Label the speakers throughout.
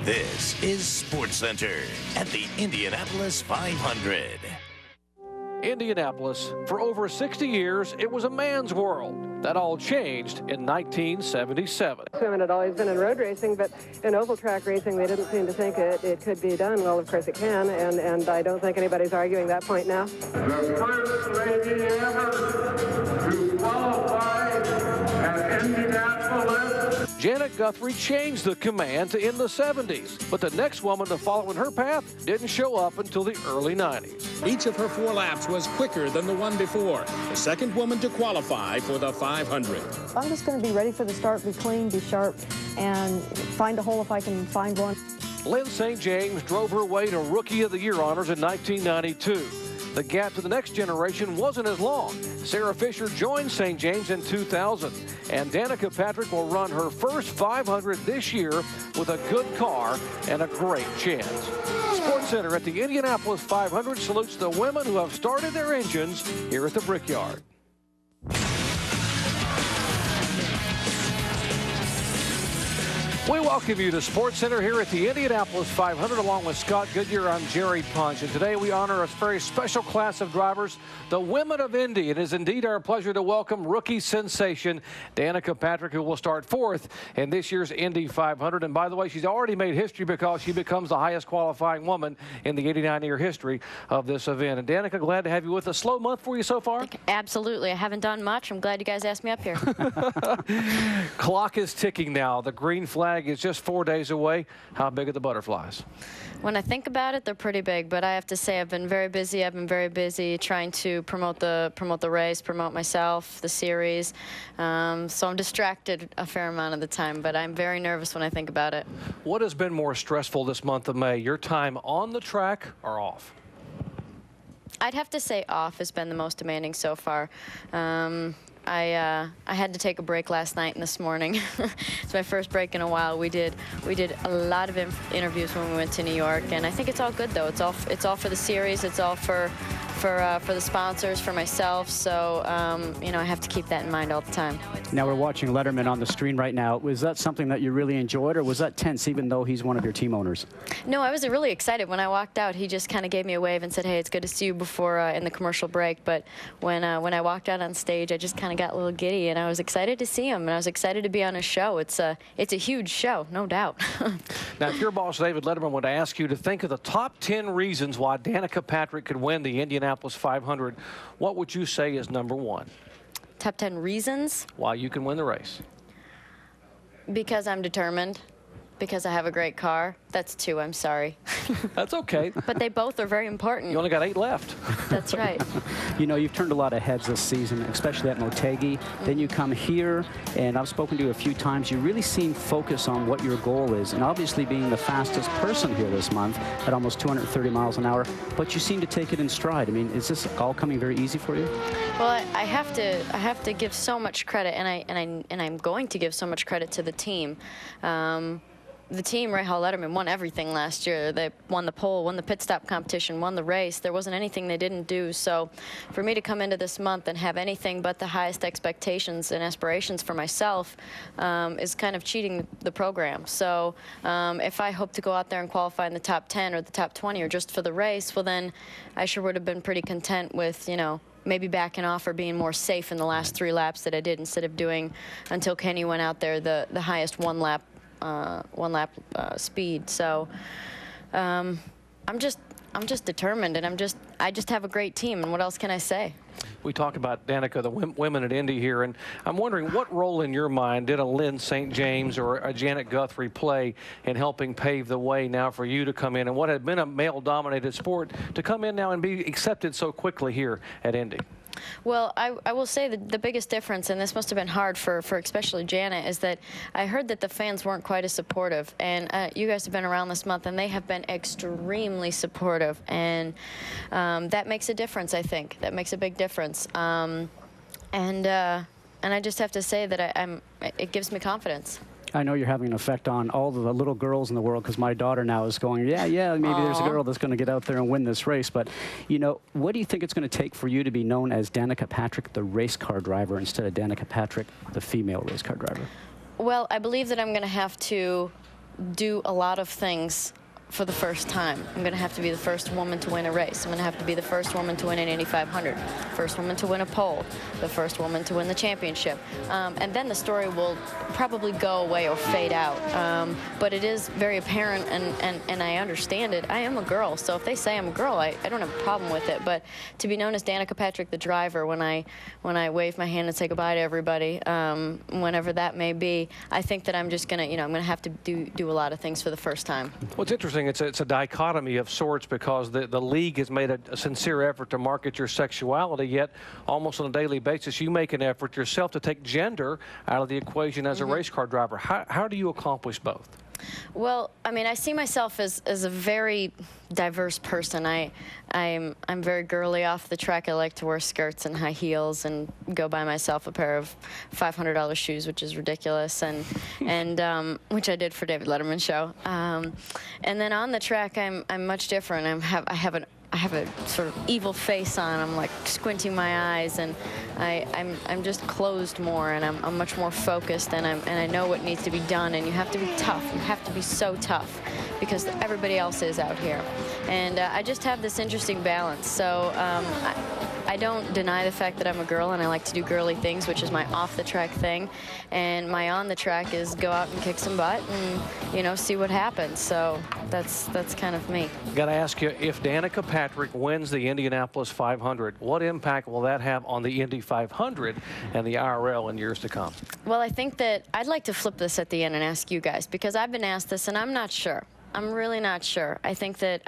Speaker 1: This is SportsCenter at the Indianapolis 500.
Speaker 2: Indianapolis, for over 60 years, it was a man's world. That all changed in 1977.
Speaker 3: Women had always been in road racing, but in oval track racing, they didn't seem to think it could be done. Well, of course it can, and I don't think anybody's arguing that point now.
Speaker 4: The first lady ever to qualify at Indianapolis.
Speaker 2: Janet Guthrie changed the command to in the 70s, but the next woman to follow in her path didn't show up until the early 90s.
Speaker 5: Each of her 4 laps was quicker than the one before. The second woman to qualify for the 500.
Speaker 6: I'm just going to be ready for the start, be clean, be sharp, and find a hole if I can find one.
Speaker 2: Lyn St. James drove her way to Rookie of the Year honors in 1992. The gap to the next generation wasn't as long. Sarah Fisher joined St. James in 2000, and Danica Patrick will run her first 500 this year with a good car and a great chance. SportsCenter at the Indianapolis 500 salutes the women who have started their engines here at the Brickyard. We welcome you to SportsCenter here at the Indianapolis 500 along with Scott Goodyear. I'm Jerry Punch, and today we honor a very special class of drivers, the women of Indy. It is indeed our pleasure to welcome rookie sensation Danica Patrick, who will start 4th in this year's Indy 500. And by the way, she's already made history because she becomes the highest qualifying woman in the 89-year history of this event. And Danica, glad to have you with us. Slow month for you so far?
Speaker 7: Absolutely. I haven't done much. I'm glad you guys asked me up here.
Speaker 2: Clock is ticking now. The green flag is just 4 days away. How big are the butterflies?
Speaker 7: When I think about it, they're pretty big, but I have to say I've been very busy. I've been very busy trying to promote the race, promote myself, the series. So I'm distracted a fair amount of the time, but I'm very nervous when I think about it.
Speaker 2: What has been more stressful this month of May, your time on the track or off?
Speaker 7: I'd have to say off has been the most demanding so far. I had to take a break last night and this morning. It's my first break in a while. We did a lot of interviews when we went to New York, and I think it's all good though. It's all for the series. It's all for the sponsors, for myself. So you know, I have to keep that in mind all the time.
Speaker 8: Now we're watching Letterman on the screen right now. Was that something that you really enjoyed, or was that tense, even though he's one of your team owners?
Speaker 7: No, I was really excited when I walked out. He just kind of gave me a wave and said, "Hey, it's good to see you," before in the commercial break. But when I walked out on stage, I just kind of got a little giddy, and I was excited to see him, and I was excited to be on a show. It's a huge show, no doubt.
Speaker 2: Now, if your boss David Letterman would ask you to think of the top 10 reasons why Danica Patrick could win the Indianapolis 500, what would you say is number 1?
Speaker 7: Top 10 reasons?
Speaker 2: Why you can win the race?
Speaker 7: Because I'm determined. Because I have a great car. That's 2, I'm sorry.
Speaker 2: That's okay.
Speaker 7: But they both are very important.
Speaker 2: You only got 8 left.
Speaker 7: That's right.
Speaker 8: You know, you've turned a lot of heads this season, especially at Motegi. Then you come here, and I've spoken to you a few times. You really seem focused on what your goal is, and obviously being the fastest person here this month at almost 230 miles an hour, but you seem to take it in stride. I mean, is this all coming very easy for you?
Speaker 7: Well, I have to give so much credit, and I'm going to give so much credit to the team. The team, Ray Hall Letterman, won everything last year. They won the pole, won the pit stop competition, won the race. There wasn't anything they didn't do. So for me to come into this month and have anything but the highest expectations and aspirations for myself is kind of cheating the program. So if I hope to go out there and qualify in the top 10 or the top 20 or just for the race, well, then I sure would have been pretty content with, you know, maybe backing off or being more safe in the last 3 laps that I did, instead of doing, until Kenny went out there, the highest one lap speed. So I'm just determined, and I just have a great team, and what else can I say?
Speaker 2: We talk about, Danica, the women at Indy here, and I'm wondering what role in your mind did a Lyn St. James or a Janet Guthrie play in helping pave the way now for you to come in, and what had been a male-dominated sport to come in now and be accepted so quickly here at Indy?
Speaker 7: Well, I will say that the biggest difference, and this must have been hard for especially Janet, is that I heard that the fans weren't quite as supportive. And you guys have been around this month, and they have been extremely supportive. And that makes a difference, I think. That makes a big difference. And I just have to say that it gives me confidence.
Speaker 8: I know you're having an effect on all the little girls in the world, because my daughter now is going, yeah, maybe
Speaker 7: Aww.
Speaker 8: There's a girl that's going to get out there and win this race. But, you know, what do you think it's going to take for you to be known as Danica Patrick, the race car driver, instead of Danica Patrick, the female race car driver?
Speaker 7: Well, I believe that I'm going to have to do a lot of things for the first time. I'm going to have to be the first woman to win a race. I'm going to have to be the first woman to win an Indy 500, first woman to win a pole, the first woman to win the championship. And then the story will probably go away or fade out. But it is very apparent, and I understand it. I am a girl, so if they say I'm a girl, I don't have a problem with it. But to be known as Danica Patrick, the driver, when I wave my hand and say goodbye to everybody, whenever that may be, I think that I'm just going to, I'm going to have to do a lot of things for the first time.
Speaker 2: What's interesting, it's a dichotomy of sorts, because the league has made a sincere effort to market your sexuality, yet almost on a daily basis you make an effort yourself to take gender out of the equation as a race car driver. How do you accomplish both?
Speaker 7: Well, I mean, I see myself as a very diverse person. I'm very girly off the track. I like to wear skirts and high heels and go buy myself a pair of $500 shoes, which is ridiculous, and which I did for David Letterman's show. And then on the track, I'm much different. I have a sort of evil face on. I'm like squinting my eyes, and I'm just closed more, and I'm much more focused, and I know what needs to be done. And you have to be tough. You have to be so tough, because everybody else is out here. And I just have this interesting balance. So I don't deny the fact that I'm a girl, and I like to do girly things, which is my off-the-track thing. And my on-the-track is go out and kick some butt and, see what happens. So that's kind of me.
Speaker 2: Got to ask you, if Danica Patrick wins the Indianapolis 500, what impact will that have on the Indy 500 and the IRL in years to come?
Speaker 7: Well, I think that I'd like to flip this at the end and ask you guys, because I've been asked this, and I'm not sure. I'm really not sure. I think that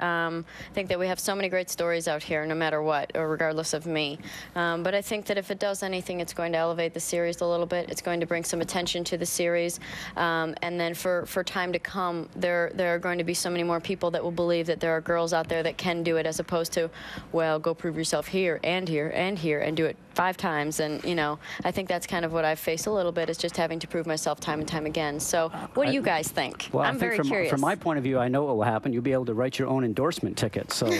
Speaker 7: we have so many great stories out here, no matter what, or regardless of me. But I think that if it does anything, it's going to elevate the series a little bit. It's going to bring some attention to the series, and then for time to come, there are going to be so many more people that will believe that there are girls out there that can do it, as opposed to, well, go prove yourself here and here and here and do it 5 times. And I think that's kind of what I've faced a little bit, is just having to prove myself time and time again. So what do you guys think?
Speaker 8: Well,
Speaker 7: I'm very curious.
Speaker 8: From my point of view, I know what will happen. You'll be able to write your own endorsement ticket. So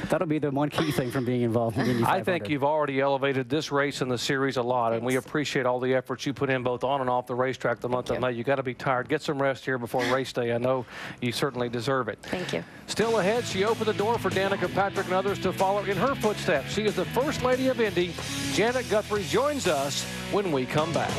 Speaker 8: that'll be the one key thing from being involved in the Indy 500.
Speaker 2: I think you've already elevated this race and the series a lot, and we appreciate all the efforts you put in both on and off the racetrack the month of May. You got to be tired. Get some rest here before race day. I know you certainly deserve it.
Speaker 7: Thank you.
Speaker 2: Still ahead, she opened the door for Danica Patrick and others to follow in her footsteps. She is the First Lady of Indy. Janet Guthrie joins us when we come back.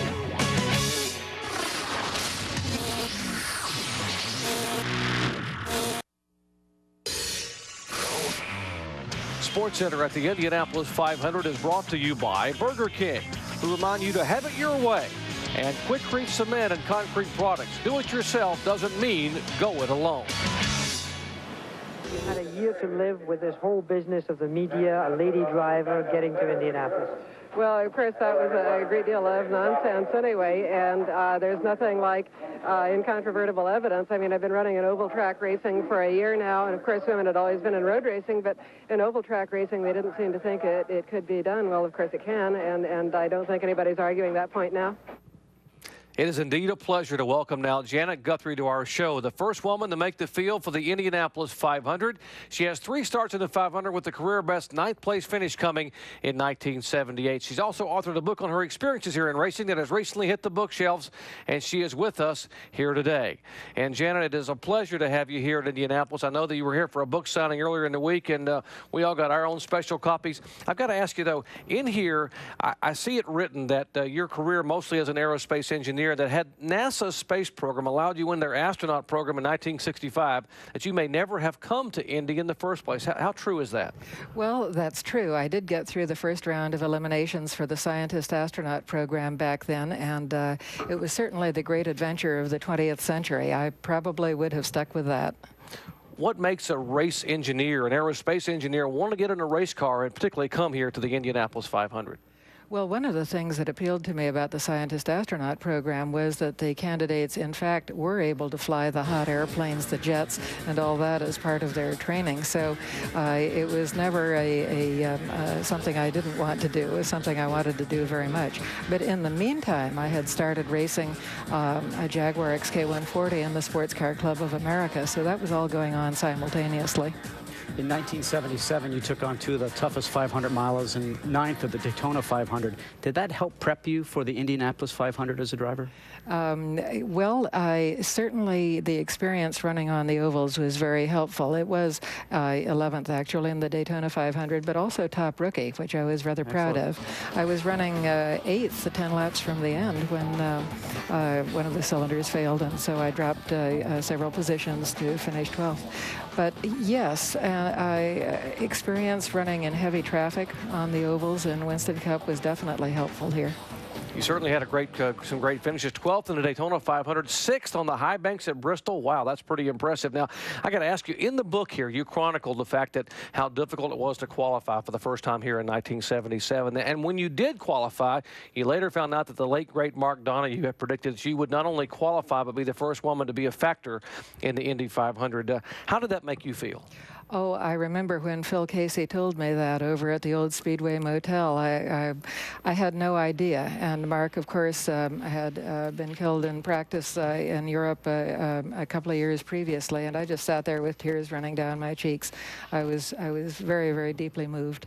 Speaker 2: SportsCenter at the Indianapolis 500 is brought to you by Burger King, who remind you to have it your way. And Quikrete Cement and Concrete Products. Do it yourself doesn't mean go it alone.
Speaker 9: You had a year to live with this whole business of the media, a lady driver getting to Indianapolis.
Speaker 3: Well, of course, that was a great deal of nonsense anyway, and there's nothing like incontrovertible evidence. I mean, I've been running in oval track racing for a year now, and of course women had always been in road racing, but in oval track racing they didn't seem to think it could be done. Well, of course it can, and I don't think anybody's arguing that point now.
Speaker 2: It is indeed a pleasure to welcome now Janet Guthrie to our show, the first woman to make the field for the Indianapolis 500. She has 3 starts in the 500 with the career best 9th place finish coming in 1978. She's also authored a book on her experiences here in racing that has recently hit the bookshelves, and she is with us here today. And Janet, it is a pleasure to have you here at Indianapolis. I know that you were here for a book signing earlier in the week, and we all got our own special copies. I've got to ask you, though, in here, I see it written that your career mostly as an aerospace engineer that had NASA's space program allowed you in their astronaut program in 1965, that you may never have come to Indy in the first place. How true is that?
Speaker 10: Well, that's true. I did get through the first round of eliminations for the scientist astronaut program back then, and it was certainly the great adventure of the 20th century. I probably would have stuck with that.
Speaker 2: What makes a race engineer, an aerospace engineer, want to get in a race car and particularly come here to the Indianapolis 500?
Speaker 10: Well, one of the things that appealed to me about the scientist astronaut program was that the candidates, in fact, were able to fly the hot airplanes, the jets, and all that as part of their training. So it was never something I didn't want to do. It was something I wanted to do very much. But in the meantime, I had started racing a Jaguar XK140 in the Sports Car Club of America. So that was all going on simultaneously.
Speaker 8: In 1977, you took on 2 of the toughest 500 miles and 9th of the Daytona 500. Did that help prep you for the Indianapolis 500 as a driver?
Speaker 10: Well, certainly the experience running on the ovals was very helpful. It was 11th actually in the Daytona 500, but also top rookie, which I was rather proud of. I was running 8th 10 laps from the end when one of the cylinders failed, and so I dropped several positions to finish 12th. But yes, experience running in heavy traffic on the ovals in Winston Cup was definitely helpful here.
Speaker 2: You certainly had some great finishes. 12th in the Daytona 500, 6th on the high banks at Bristol. Wow, that's pretty impressive. Now, I got to ask you, in the book here, you chronicled the fact that how difficult it was to qualify for the first time here in 1977. And when you did qualify, you later found out that the late, great Mark Donahue had predicted that you would not only qualify, but be the first woman to be a factor in the Indy 500. How did that make you feel?
Speaker 10: Oh, I remember when Phil Casey told me that over at the old Speedway Motel. I had no idea. And Mark, of course, had been killed in practice in Europe a couple of years previously, and I just sat there with tears running down my cheeks. I was very, very deeply moved.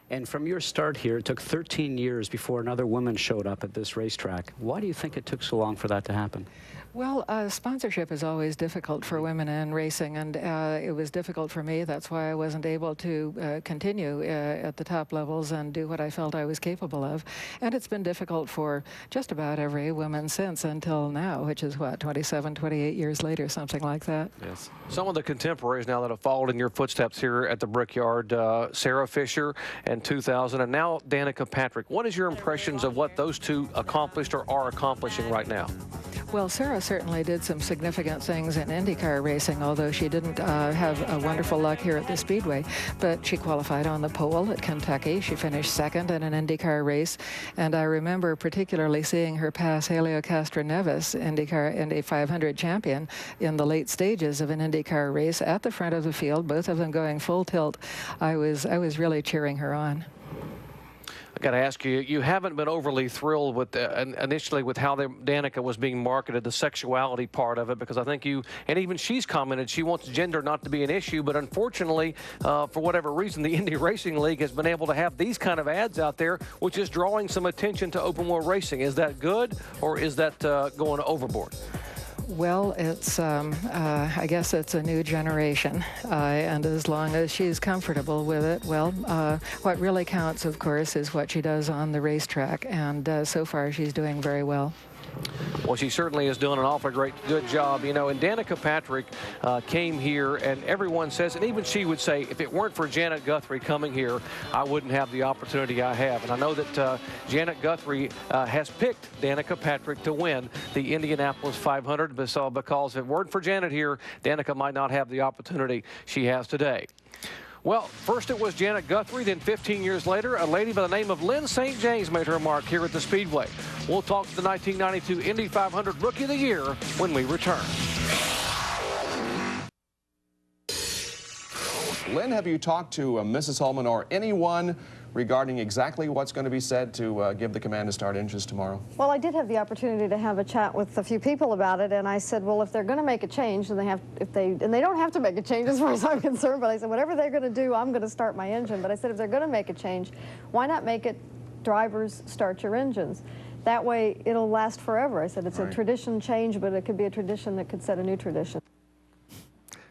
Speaker 8: And from your start here, it took 13 years before another woman showed up at this racetrack. Why do you think it took so long for that to happen?
Speaker 10: Well, sponsorship is always difficult for women in racing, and it was difficult for me. That's why I wasn't able to continue at the top levels and do what I felt I was capable of. And it's been difficult for just about every woman since until now, which is what, 27, 28 years later, something like that.
Speaker 2: Yes. Some of the contemporaries now that have followed in your footsteps here at the Brickyard, Sarah Fisher in 2000, and now Danica Patrick. What is your impressions of what those two accomplished or are accomplishing right now?
Speaker 10: Well, Sarah certainly did some significant things in IndyCar racing, although she didn't have a wonderful luck here at the Speedway. But she qualified on the pole at Kentucky. She finished second in an IndyCar race. And I remember particularly seeing her pass Helio Castroneves, Indy 500 champion, in the late stages of an IndyCar race at the front of the field, both of them going full tilt. I was really cheering her on.
Speaker 2: I got to ask you, you haven't been overly thrilled with initially with how Danica was being marketed, the sexuality part of it, because I think you, and even she's commented, she wants gender not to be an issue, but unfortunately, for whatever reason, the Indy Racing League has been able to have these kind of ads out there, which is drawing some attention to open wheel racing. Is that good, or is that going overboard?
Speaker 10: Well, it's, I guess it's a new generation, and as long as she's comfortable with it, well, what really counts, of course, is what she does on the racetrack, and so far she's doing very well.
Speaker 2: Well, she certainly is doing an awfully good job, you know. And Danica Patrick came here, and everyone says, and even she would say, if it weren't for Janet Guthrie coming here, I wouldn't have the opportunity I have. And I know that Janet Guthrie has picked Danica Patrick to win the Indianapolis 500, because if it weren't for Janet here, Danica might not have the opportunity she has today. Well, first it was Janet Guthrie, then 15 years later, a lady by the name of Lyn St. James made her mark here at the Speedway. We'll talk to the 1992 Indy 500 Rookie of the Year when we return.
Speaker 11: Lynn, have you talked to Mrs. Holman or anyone regarding exactly what's going to be said to give the command to start engines tomorrow?
Speaker 6: Well, I did have the opportunity to have a chat with a few people about it, and I said, well, if they're going to make a change, then they don't have to make a change as far as I'm concerned, but I said, whatever they're going to do, I'm going to start my engine. But I said, if they're going to make a change, why not make it drivers start your engines? That way, it'll last forever. I said, it's a tradition change, but it could be a tradition that could set a new tradition.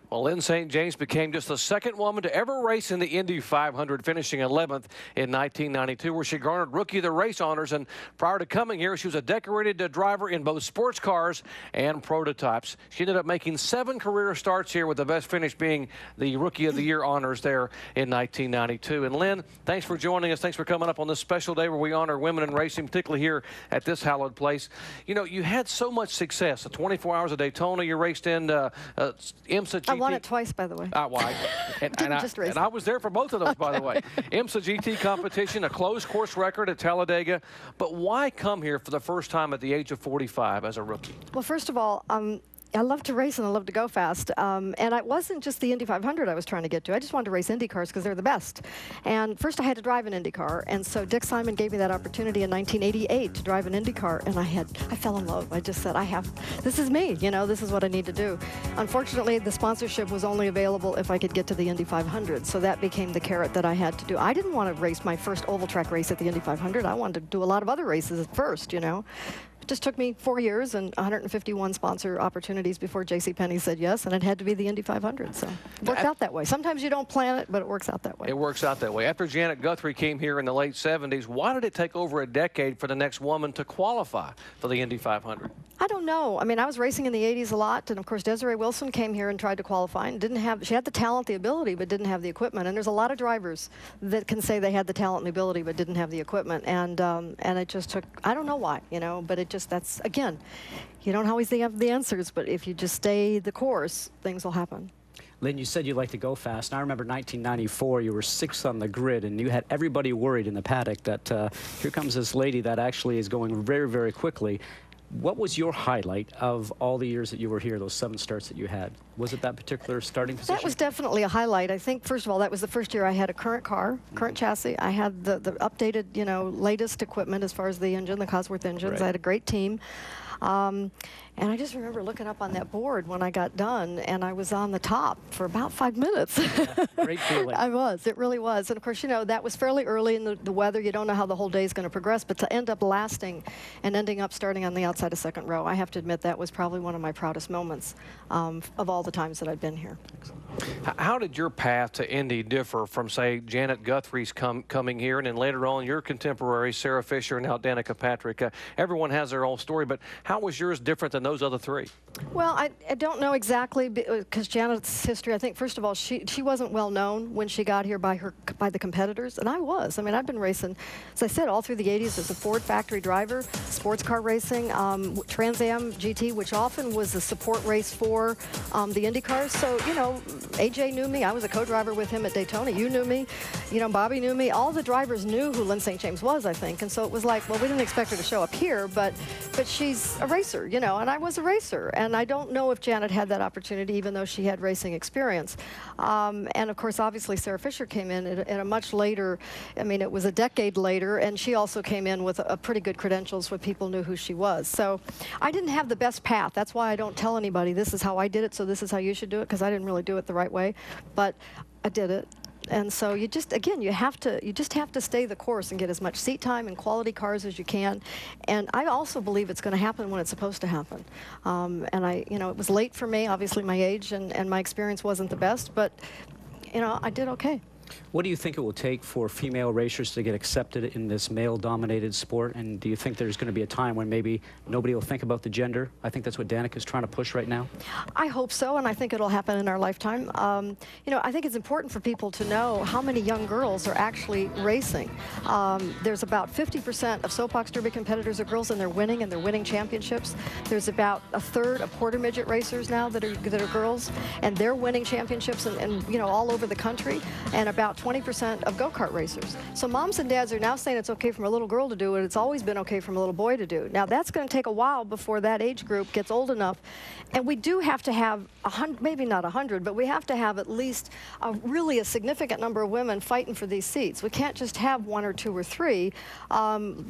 Speaker 2: Well, Lyn St. James became just the second woman to ever race in the Indy 500, finishing 11th in 1992, where she garnered Rookie of the Race honors. And prior to coming here, she was a decorated driver in both sports cars and prototypes. She ended up making 7 career starts here, with the best finish being the Rookie of the Year honors there in 1992. And Lynn, thanks for joining us. Thanks for coming up on this special day where we honor women in racing, particularly here at this hallowed place. You know, you had so much success. The 24 Hours of Daytona, you raced in IMSA GT.
Speaker 6: I won it twice, by the way.
Speaker 2: And I was there for both of those, by the way. IMSA GT competition, a closed course record at Talladega. But why come here for the first time at the age of 45 as a rookie?
Speaker 6: Well, first of all, I love to race and I love to go fast. And it wasn't just the Indy 500 I was trying to get to. I just wanted to race Indy cars because they're the best. And first I had to drive an Indy car. And so Dick Simon gave me that opportunity in 1988 to drive an Indy car. And I fell in love. I just said, this is me. You know, this is what I need to do. Unfortunately, the sponsorship was only available if I could get to the Indy 500. So that became the carrot that I had to do. I didn't want to race my first oval track race at the Indy 500. I wanted to do a lot of other races at first, you know. It just took me 4 years and 151 sponsor opportunities before JCPenney said yes, and it had to be the Indy 500. So it worked out that way. Sometimes you don't plan it, but it works out that way.
Speaker 2: It works out that way. After Janet Guthrie came here in the late 70s, why did it take over a decade for the next woman to qualify for the Indy 500?
Speaker 6: I don't know. I mean, I was racing in the 80s a lot, and of course Desiree Wilson came here and tried to qualify and she had the talent, the ability, but didn't have the equipment. And there's a lot of drivers that can say they had the talent and the ability, but didn't have the equipment. And it just took, I don't know why, you know, but it just, that's, again, you don't always have the answers, but if you just stay the course, things will happen.
Speaker 8: Lynn, you said you like to go fast. And I remember 1994, you were 6th on the grid, and you had everybody worried in the paddock that here comes this lady that actually is going very, very quickly. What was your highlight of all the years that you were here, those 7 starts that you had? Was it that particular starting position?
Speaker 6: That was definitely a highlight. I think, first of all, that was the first year I had a current car, current chassis. I had the updated, you know, latest equipment as far as the engine, the Cosworth engines. Right. I had a great team. And I just remember looking up on that board when I got done, and I was on the top for about 5 minutes.
Speaker 8: Yeah, great feeling.
Speaker 6: I was. It really was. And, of course, you know, that was fairly early in the weather. You don't know how the whole day is going to progress. But to end up lasting and ending up starting on the outside of second row, I have to admit that was probably one of my proudest moments of all the times that I've been here.
Speaker 2: How did your path to Indy differ from, say, Janet Guthrie's coming here, and then later on your contemporary, Sarah Fisher, and now Danica Patrick? Everyone has their own story, but how was yours different than those other 3?
Speaker 6: Well, I don't know exactly, because Janet's history, I think, first of all, she wasn't well known when she got here by the competitors, and I was. I mean, I've been racing, as I said, all through the 80s as a Ford factory driver, sports car racing, Trans Am GT, which often was a support race for the Indy cars. So, you know, AJ knew me. I was a co-driver with him at Daytona. You knew me. You know, Bobby knew me. All the drivers knew who Lyn St. James was, I think. And so it was like, well, we didn't expect her to show up here, but she's a racer, you know, and I was a racer. And I don't know if Janet had that opportunity, even though she had racing experience. And, of course, obviously, Sarah Fisher came in at a much later, I mean, it was a decade later, and she also came in with a pretty good credentials where people knew who she was. So I didn't have the best path. That's why I don't tell anybody this is how I did it, so this is how you should do it, because I didn't really do it the right way. But I did it. And so you just, again, you just have to stay the course and get as much seat time and quality cars as you can. And I also believe it's going to happen when it's supposed to happen. And you know, it was late for me, obviously my age and my experience wasn't the best, but, you know, I did okay.
Speaker 8: What do you think it will take for female racers to get accepted in this male-dominated sport? And do you think there's going to be a time when maybe nobody will think about the gender? I think that's what Danica's trying to push right now.
Speaker 6: I hope so, and I think it'll happen in our lifetime. You know, I think it's important for people to know how many young girls are actually racing. There's about 50% of soapbox derby competitors are girls, and they're winning championships. There's about a third of quarter midget racers now that are girls, and they're winning championships and you know, all over the country. And about 20% of go-kart racers. So moms and dads are now saying it's okay for a little girl to do it. It's always been okay for a little boy to do. Now that's going to take a while before that age group gets old enough. And we do have to have, maybe not 100, but we have to have at least really a significant number of women fighting for these seats. We can't just have 1 or 2 or 3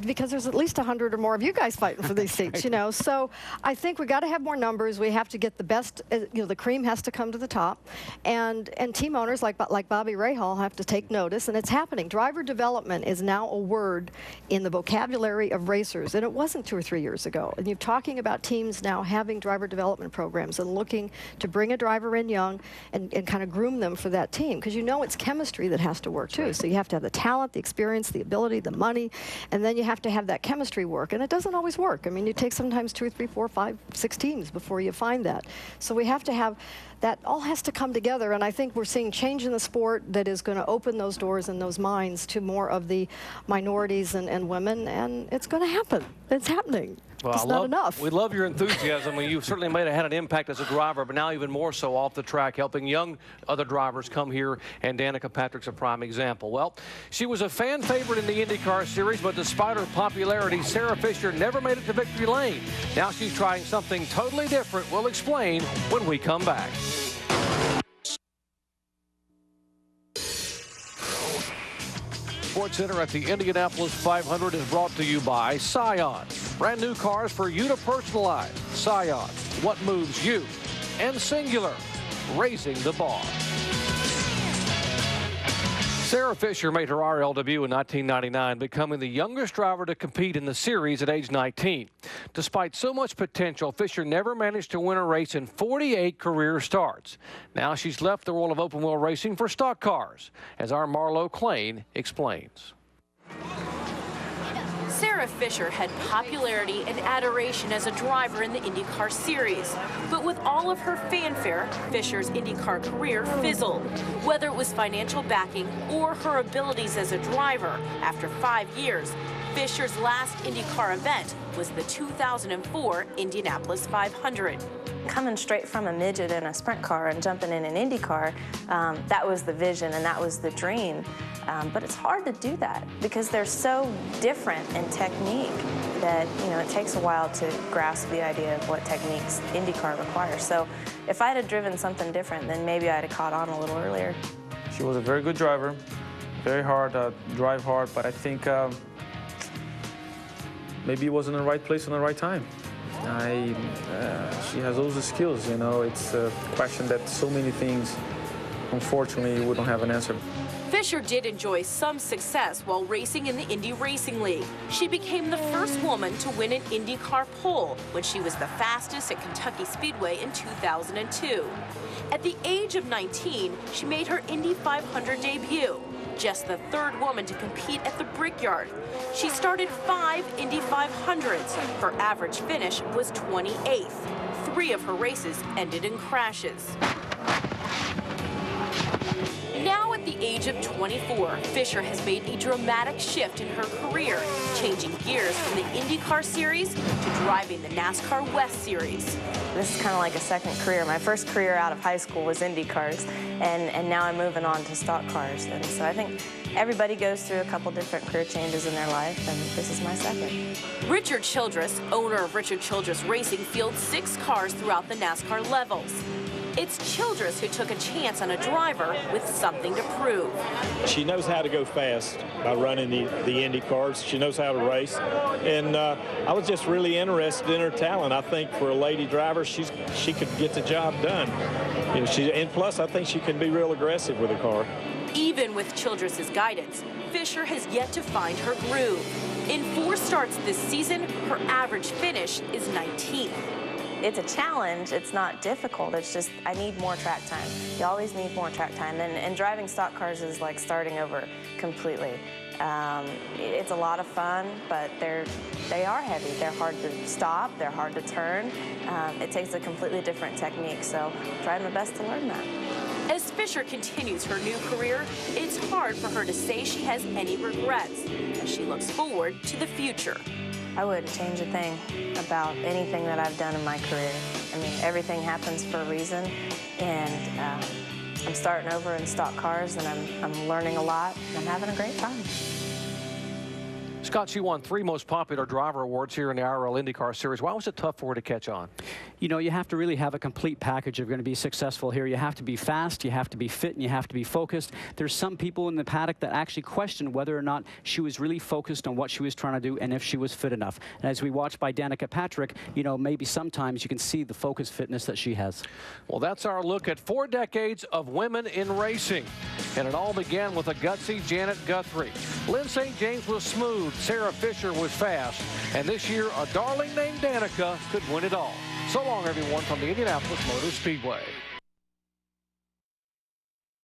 Speaker 6: because there's at least 100 or more of you guys fighting for these seats, you know. So I think we got to have more numbers. We have to get the best, you know, the cream has to come to the top. And team owners like Bobby Rahal have to take notice, and it's happening. Driver development is now a word in the vocabulary of racers, and it wasn't 2 or 3 years ago. And you're talking about teams now having driver development programs and looking to bring a driver in young and kind of groom them for that team, because you know it's chemistry that has to work too. So you have to have the talent, the experience, the ability, the money, and then you have to have that chemistry work, and it doesn't always work. I mean, you take sometimes 2 or 3, 4, 5, 6 teams before you find that. So we have to have that, all has to come together, and I think we're seeing change in the sport that is going to open those doors and those minds to more of the minorities and women, and it's going to happen. It's happening.
Speaker 2: Well,
Speaker 6: It's not enough.
Speaker 2: We love your enthusiasm. I mean, you've certainly had an impact as a driver, but now even more so off the track, helping young other drivers come here, and Danica Patrick's a prime example. Well, she was a fan favorite in the IndyCar Series, but despite her popularity, Sarah Fisher never made it to victory lane. Now she's trying something totally different. We'll explain when we come back. SportsCenter at the Indianapolis 500 is brought to you by Scion. Brand new cars for you to personalize. Scion, what moves you? And Singular, raising the bar. Sarah Fisher made her RL debut in 1999, becoming the youngest driver to compete in the series at age 19. Despite so much potential, Fisher never managed to win a race in 48 career starts. Now she's left the world of open wheel racing for stock cars, as our Marlo Klain explains.
Speaker 12: Sarah Fisher had popularity and adoration as a driver in the IndyCar Series. But with all of her fanfare, Fisher's IndyCar career fizzled. Whether it was financial backing or her abilities as a driver, after 5 years, Fisher's last IndyCar event was the 2004 Indianapolis 500.
Speaker 13: Coming straight from a midget in a sprint car and jumping in an IndyCar, that was the vision and that was the dream. But it's hard to do that because they're so different in technique that, you know, it takes a while to grasp the idea of what techniques IndyCar requires. So if I'd have driven something different, then maybe I'd have caught on a little earlier.
Speaker 14: She was a very good driver, very hard, drive hard, but I think maybe it was in the right place in the right time. She has all the skills, you know. It's a question that so many things, unfortunately, we don't have an answer.
Speaker 12: Fisher did enjoy some success while racing in the Indy Racing League. She became the first woman to win an IndyCar pole when she was the fastest at Kentucky Speedway in 2002. At the age of 19, she made her Indy 500 debut. Just the third woman to compete at the Brickyard. She started 5 Indy 500s. Her average finish was 28th. 3 of her races ended in crashes. Now at the age of 24, Fisher has made a dramatic shift in her career, changing gears from the IndyCar Series to driving the NASCAR West Series.
Speaker 13: This is kind of like a second career. My first career out of high school was Indy cars, and now I'm moving on to stock cars. And so I think everybody goes through a couple different career changes in their life, and this is my second.
Speaker 12: Richard Childress, owner of Richard Childress Racing, fields 6 cars throughout the NASCAR levels. It's Childress who took a chance on a driver with something to prove.
Speaker 15: She knows how to go fast by running the Indy cars. She knows how to race. And I was just really interested in her talent. I think for a lady driver, she could get the job done. You know, and plus, I think she can be real aggressive with a car.
Speaker 12: Even with Childress's guidance, Fisher has yet to find her groove. In 4 starts this season, her average finish is 19th.
Speaker 13: It's a challenge. It's not difficult. It's just I need more track time. You always need more track time. And driving stock cars is like starting over completely. It's a lot of fun, but they are heavy. They're hard to stop. They're hard to turn. It takes a completely different technique, so I'm trying my best to learn that.
Speaker 12: As Fisher continues her new career, it's hard for her to say she has any regrets as she looks forward to the future.
Speaker 13: I wouldn't change a thing about anything that I've done in my career. I mean, everything happens for a reason, and I'm starting over in stock cars, and I'm learning a lot, and I'm having a great time.
Speaker 2: Scott, she won 3 most popular driver awards here in the RL IndyCar Series. Why was it tough for her to catch on?
Speaker 8: You know, you have to really have a complete package if you're going to be successful here. You have to be fast, you have to be fit, and you have to be focused. There's some people in the paddock that actually question whether or not she was really focused on what she was trying to do and if she was fit enough. And as we watch by Danica Patrick, you know, maybe sometimes you can see the focus fitness that she has.
Speaker 2: Well, that's our look at 4 decades of women in racing. And it all began with a gutsy Janet Guthrie. Lyn St. James was smooth, Sarah Fisher was fast, and this year a darling named Danica could win it all. So long, everyone, from the Indianapolis Motor Speedway.